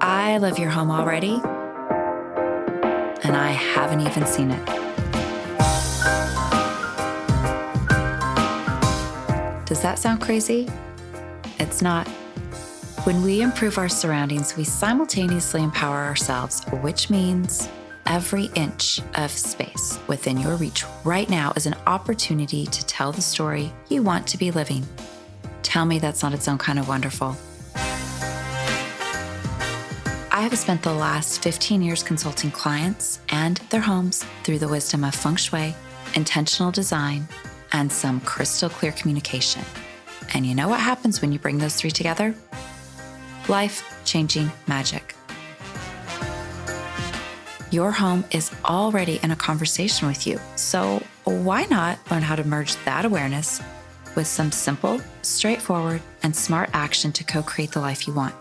I love your home already, and I haven't even seen it. Does that sound crazy? It's not. When we improve our surroundings, we simultaneously empower ourselves, which means every inch of space within your reach right now is an opportunity to tell the story you want to be living. Tell me that's not its own kind of wonderful. I have spent the last 15 years consulting clients and their homes through the wisdom of feng shui, intentional design, and some crystal clear communication. And you know what happens when you bring those three together? Life-changing magic. Your home is already in a conversation with you, so why not learn how to merge that awareness with some simple, straightforward, and smart action to co-create the life you want?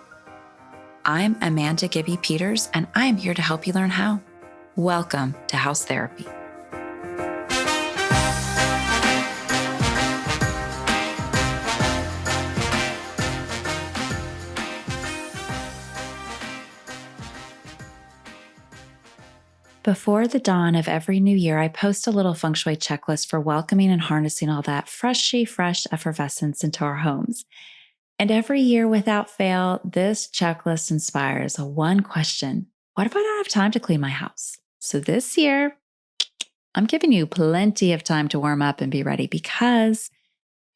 I'm Amanda Gibby Peters, and I am here to help you learn how. Welcome to House Therapy. Before the dawn of every new year, I post a little feng shui checklist for welcoming and harnessing all that fresh effervescence into our homes. And every year, without fail, this checklist inspires one question: what if I don't have time to clean my house? So this year, I'm giving you plenty of time to warm up and be ready, because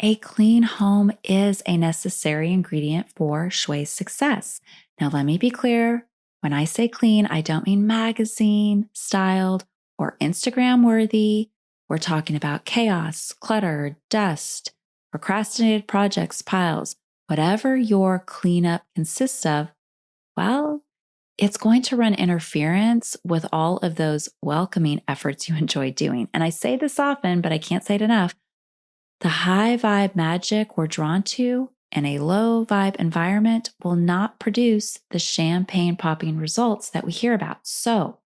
a clean home is a necessary ingredient for Shui's success. Now, let me be clear. When I say clean, I don't mean magazine, styled, or Instagram worthy. We're talking about chaos, clutter, dust, procrastinated projects, piles. Whatever your cleanup consists of, well, it's going to run interference with all of those welcoming efforts you enjoy doing. And I say this often, but I can't say it enough. The high vibe magic we're drawn to in a low vibe environment will not produce the champagne popping results that we hear about. So,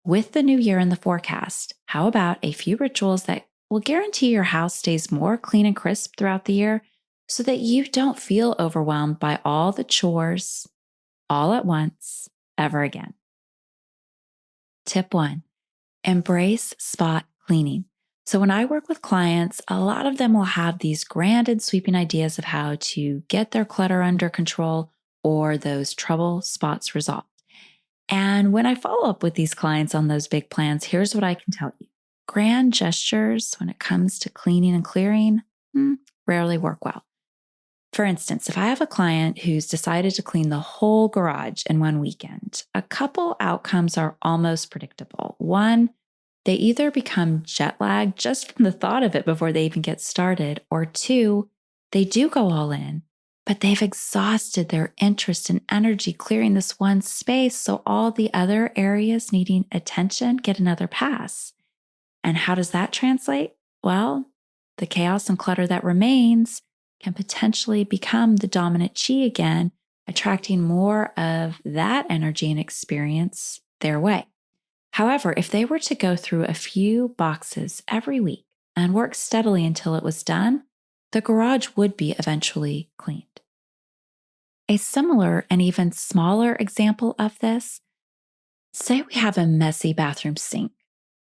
with the new year in the forecast, how about a few rituals that will guarantee your house stays more clean and crisp throughout the year so that you don't feel overwhelmed by all the chores all at once ever again? Tip 1, embrace spot cleaning. So when I work with clients, a lot of them will have these grand and sweeping ideas of how to get their clutter under control or those trouble spots resolved. And when I follow up with these clients on those big plans, here's what I can tell you. Grand gestures when it comes to cleaning and clearing rarely work well. For instance, if I have a client who's decided to clean the whole garage in one weekend, a couple outcomes are almost predictable. One, they either become jet lagged just from the thought of it before they even get started, or two, they do go all in, but they've exhausted their interest and energy clearing this one space, so all the other areas needing attention get another pass. And how does that translate? Well, the chaos and clutter that remains can potentially become the dominant chi again, attracting more of that energy and experience their way. However, if they were to go through a few boxes every week and work steadily until it was done, the garage would be eventually cleaned. A similar and even smaller example of this, say we have a messy bathroom sink.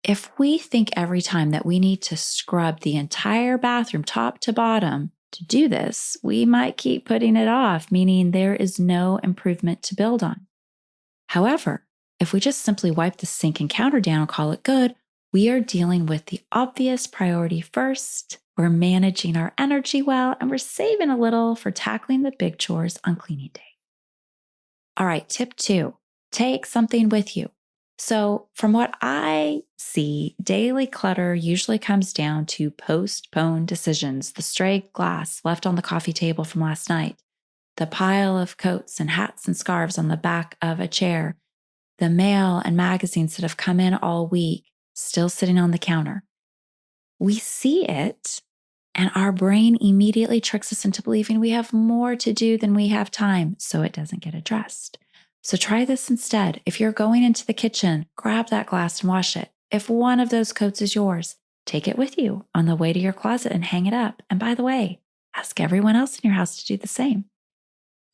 If we think every time that we need to scrub the entire bathroom top to bottom to do this, we might keep putting it off, meaning there is no improvement to build on. However, if we just simply wipe the sink and counter down and call it good, we are dealing with the obvious priority first. We're managing our energy well, and we're saving a little for tackling the big chores on cleaning day. All right, tip 2, take something with you. So from what I see, daily clutter usually comes down to postponed decisions, the stray glass left on the coffee table from last night, the pile of coats and hats and scarves on the back of a chair, the mail and magazines that have come in all week, still sitting on the counter. We see it, and our brain immediately tricks us into believing we have more to do than we have time, so it doesn't get addressed. So try this instead. If you're going into the kitchen, grab that glass and wash it. If one of those coats is yours, take it with you on the way to your closet and hang it up. And by the way, ask everyone else in your house to do the same.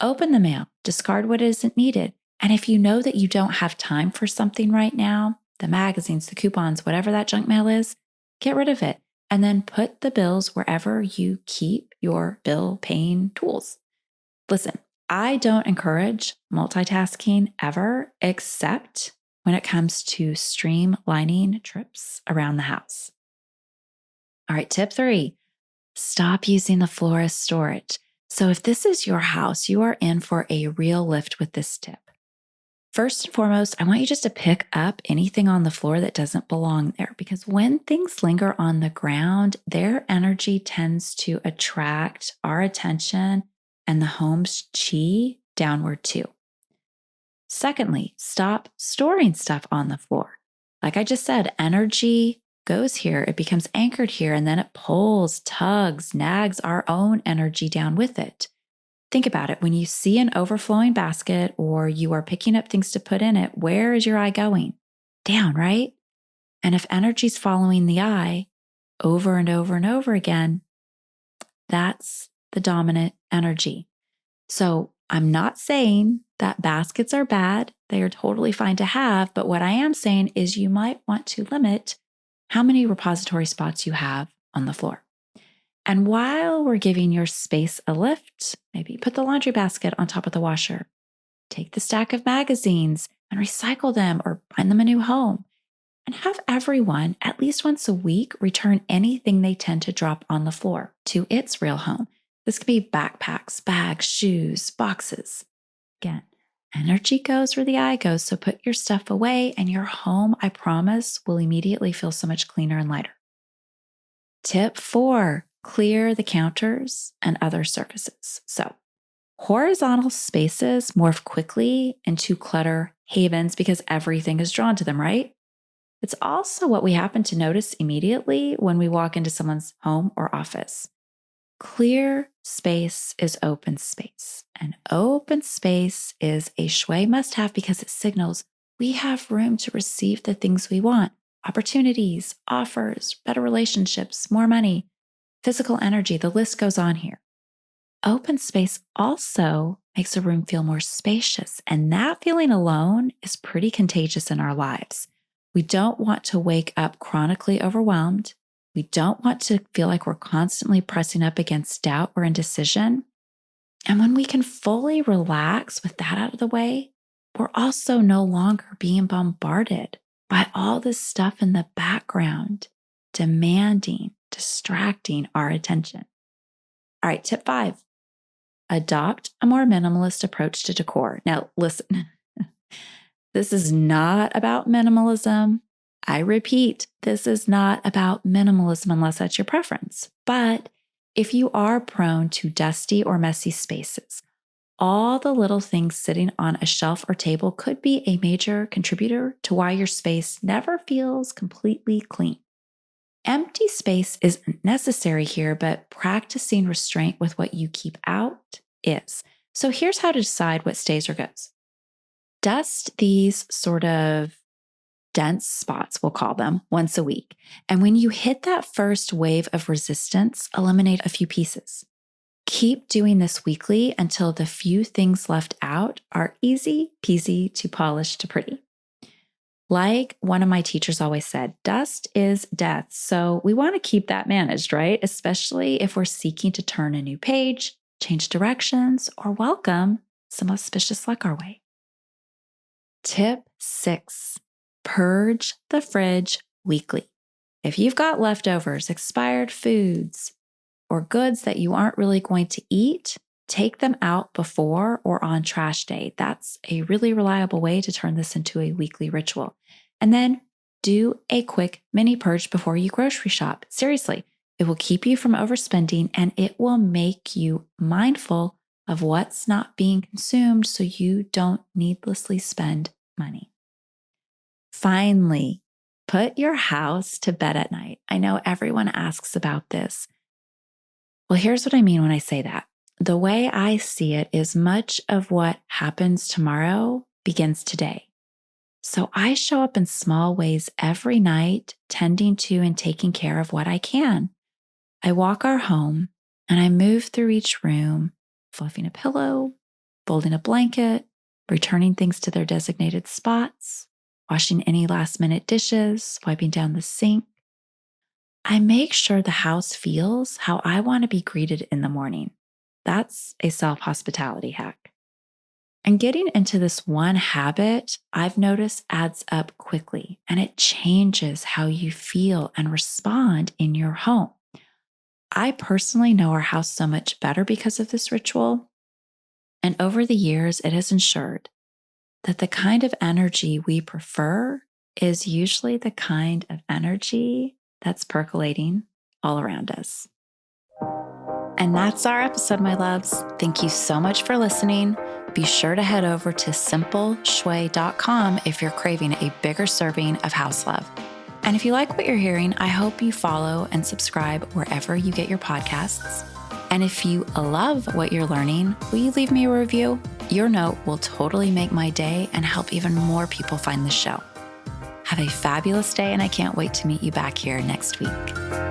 Open the mail, discard what isn't needed, And if you know that you don't have time for something right now, the magazines, the coupons, whatever that junk mail is, get rid of it. And then put the bills wherever you keep your bill paying tools. Listen, I don't encourage multitasking ever, except when it comes to streamlining trips around the house. All right, tip 3, stop using the floor as storage. So if this is your house, you are in for a real lift with this tip. First and foremost, I want you just to pick up anything on the floor that doesn't belong there, because when things linger on the ground, their energy tends to attract our attention and the home's chi downward too. Secondly, stop storing stuff on the floor. Like I just said, energy goes here, it becomes anchored here, and then it pulls, tugs, nags our own energy down with it. Think about it. When you see an overflowing basket or you are picking up things to put in it, where is your eye going? Down, right? And if energy's following the eye over and over and over again, that's the dominant energy. So I'm not saying that baskets are bad. They are totally fine to have. But what I am saying is you might want to limit how many repository spots you have on the floor. And while we're giving your space a lift, maybe put the laundry basket on top of the washer. Take the stack of magazines and recycle them or find them a new home. And have everyone, at least once a week, return anything they tend to drop on the floor to its real home. This could be backpacks, bags, shoes, boxes. Again, energy goes where the eye goes, so put your stuff away and your home, I promise, will immediately feel so much cleaner and lighter. Tip 4, clear the counters and other surfaces. So, horizontal spaces morph quickly into clutter havens because everything is drawn to them, right? It's also what we happen to notice immediately when we walk into someone's home or office. Clear space is open space. And open space is a Shui must-have because it signals we have room to receive the things we want. Opportunities, offers, better relationships, more money, physical energy, the list goes on here. Open space also makes a room feel more spacious, and that feeling alone is pretty contagious in our lives. We don't want to wake up chronically overwhelmed. We don't want to feel like we're constantly pressing up against doubt or indecision. And when we can fully relax with that out of the way, we're also no longer being bombarded by all this stuff in the background, demanding, distracting our attention. All right, tip 5, adopt a more minimalist approach to decor. Now, listen, this is not about minimalism. I repeat, this is not about minimalism unless that's your preference. But if you are prone to dusty or messy spaces, all the little things sitting on a shelf or table could be a major contributor to why your space never feels completely clean. Empty space isn't necessary here, but practicing restraint with what you keep out is. So here's how to decide what stays or goes. Dust these sort of dense spots, we'll call them, once a week. And when you hit that first wave of resistance, eliminate a few pieces. Keep doing this weekly until the few things left out are easy peasy to polish to pretty. Like one of my teachers always said, dust is death. So we want to keep that managed, right? Especially if we're seeking to turn a new page, change directions, or welcome some auspicious luck our way. Tip 6, purge the fridge weekly. If you've got leftovers, expired foods, or goods that you aren't really going to eat, take them out before or on trash day. That's a really reliable way to turn this into a weekly ritual. And then do a quick mini purge before you grocery shop. Seriously, it will keep you from overspending and it will make you mindful of what's not being consumed so you don't needlessly spend money. Finally, put your house to bed at night. I know everyone asks about this. Well, here's what I mean when I say that. The way I see it is much of what happens tomorrow begins today. So I show up in small ways every night, tending to and taking care of what I can. I walk our home and I move through each room, fluffing a pillow, folding a blanket, returning things to their designated spots, washing any last-minute dishes, wiping down the sink. I make sure the house feels how I want to be greeted in the morning. That's a self-hospitality hack. And getting into this one habit, I've noticed adds up quickly, and it changes how you feel and respond in your home. I personally know our house so much better because of this ritual. And over the years, it has ensured that the kind of energy we prefer is usually the kind of energy that's percolating all around us. And that's our episode, my loves. Thank you so much for listening. Be sure to head over to simpleshui.com if you're craving a bigger serving of house love. And if you like what you're hearing, I hope you follow and subscribe wherever you get your podcasts. And if you love what you're learning, will you leave me a review? Your note will totally make my day and help even more people find the show. Have a fabulous day, and I can't wait to meet you back here next week.